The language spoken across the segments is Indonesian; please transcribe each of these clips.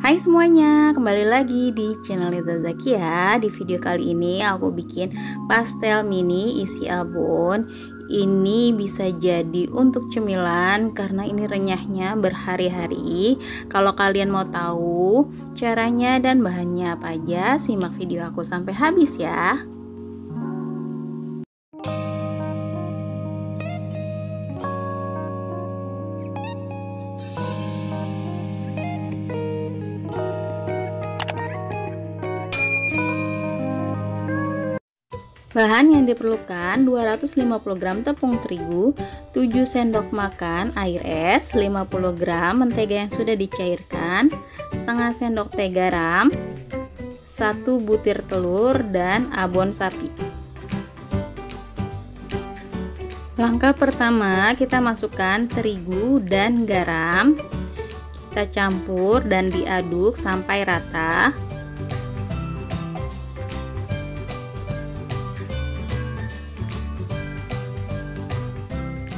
Hai semuanya, kembali lagi di channel Liza Zakia. Di video kali ini aku bikin pastel mini isi abon. Ini bisa jadi untuk cemilan karena ini renyahnya berhari-hari. Kalau kalian mau tahu caranya dan bahannya apa aja, simak video aku sampai habis ya. Bahan yang diperlukan 250 gram tepung terigu, 7 sendok makan air es, 50 gram mentega yang sudah dicairkan, setengah sendok teh garam, 1 butir telur, dan abon sapi. Langkah pertama, kita masukkan terigu dan garam. Kita campur dan diaduk sampai rata.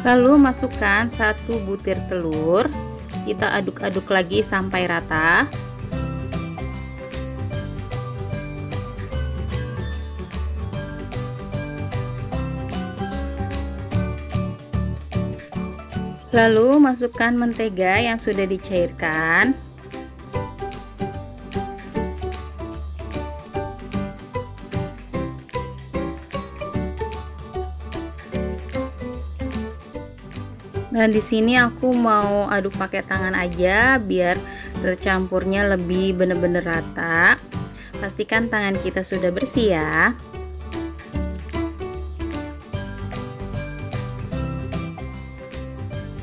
Lalu masukkan 1 butir telur, kita aduk-aduk lagi sampai rata. Lalu masukkan mentega yang sudah dicairkan. Dan di sini aku mau aduk pakai tangan aja biar bercampurnya lebih bener-bener rata. Pastikan tangan kita sudah bersih ya.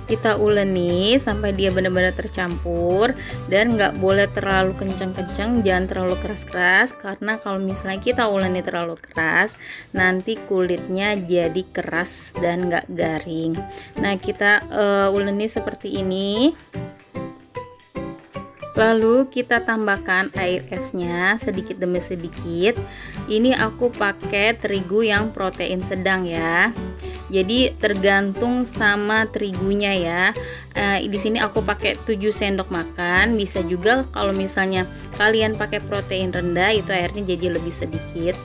Kita uleni sampai dia benar-benar tercampur, dan nggak boleh terlalu kenceng-kenceng, jangan terlalu keras-keras, karena kalau misalnya kita uleni terlalu keras nanti kulitnya jadi keras dan nggak garing. Nah, kita uleni seperti ini. Lalu kita tambahkan air esnya sedikit demi sedikit. Ini aku pakai terigu yang protein sedang ya. Jadi tergantung sama terigunya ya. Di sini aku pakai 7 sendok makan. Bisa juga kalau misalnya kalian pakai protein rendah, itu airnya jadi lebih sedikit.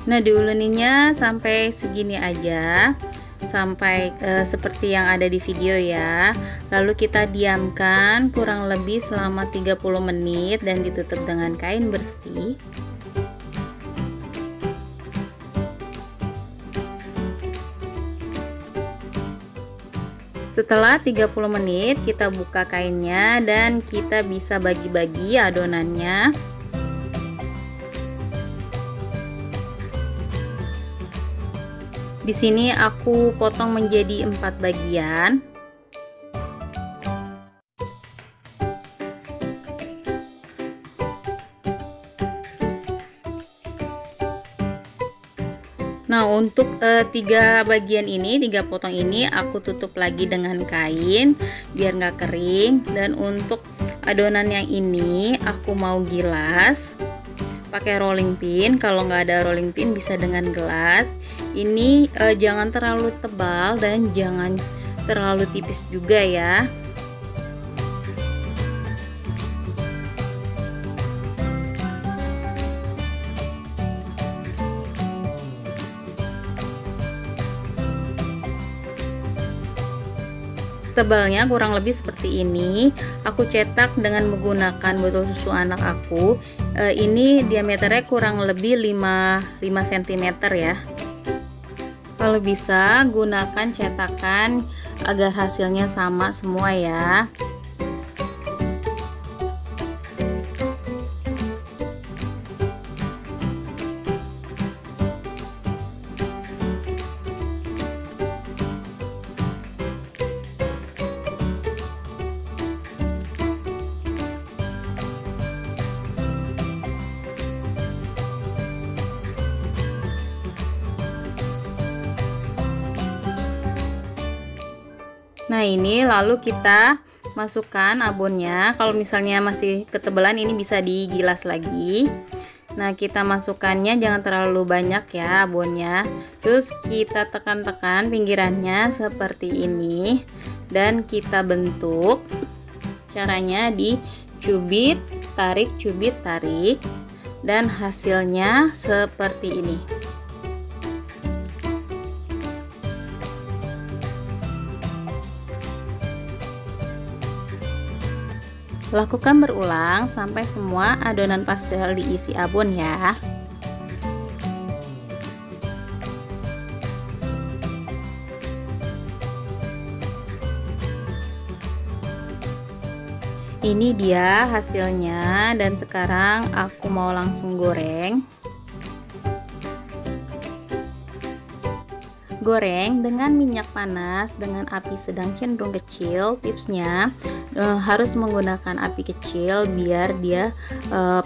Nah, diuleninya sampai segini aja, sampai seperti yang ada di video ya. Lalu kita diamkan kurang lebih selama 30 menit dan ditutup dengan kain bersih. Setelah 30 menit kita buka kainnya dan kita bisa bagi-bagi adonannya. Di sini aku potong menjadi 4 bagian. Nah, untuk 3 bagian ini, 3 potong ini aku tutup lagi dengan kain biar nggak kering. Dan untuk adonan yang ini aku mau gilas pakai rolling pin. Kalau nggak ada rolling pin bisa dengan gelas. Ini jangan terlalu tebal dan jangan terlalu tipis juga ya. Tebalnya kurang lebih seperti ini. Aku cetak dengan menggunakan botol susu anak aku. Ini diameternya kurang lebih 5 cm ya. Kalau bisa gunakan cetakan agar hasilnya sama semua ya. Nah, ini lalu kita masukkan abonnya. Kalau misalnya masih ketebalan, ini bisa digilas lagi. Nah, kita masukkannya jangan terlalu banyak ya abonnya. Terus kita tekan-tekan pinggirannya seperti ini dan kita bentuk. Caranya dicubit, tarik, cubit, tarik, dan hasilnya seperti ini. Lakukan berulang sampai semua adonan pastel diisi abon ya. Ini dia hasilnya, dan sekarang aku mau langsung goreng. Goreng dengan minyak panas dengan api sedang cenderung kecil. Tipsnya harus menggunakan api kecil biar dia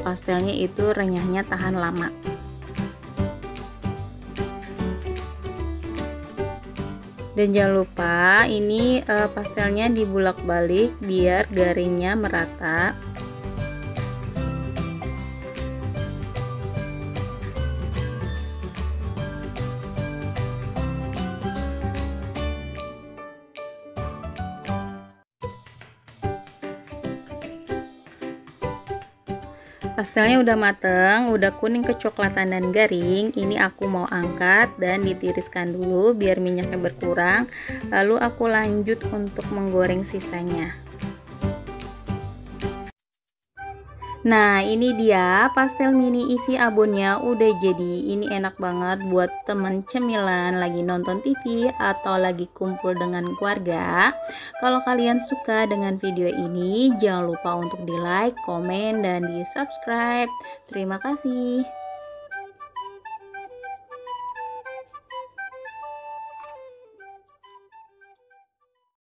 pastelnya itu renyahnya tahan lama. Dan jangan lupa ini pastelnya dibulak-balik biar garingnya merata. Pastelnya udah mateng, udah kuning kecoklatan dan garing. Ini aku mau angkat dan ditiriskan dulu biar minyaknya berkurang. Lalu aku lanjut untuk menggoreng sisanya. Nah, ini dia pastel mini isi abonnya udah jadi. Ini enak banget buat temen cemilan lagi nonton TV atau lagi kumpul dengan keluarga. Kalau kalian suka dengan video ini, jangan lupa untuk di like, komen, dan di subscribe. Terima kasih.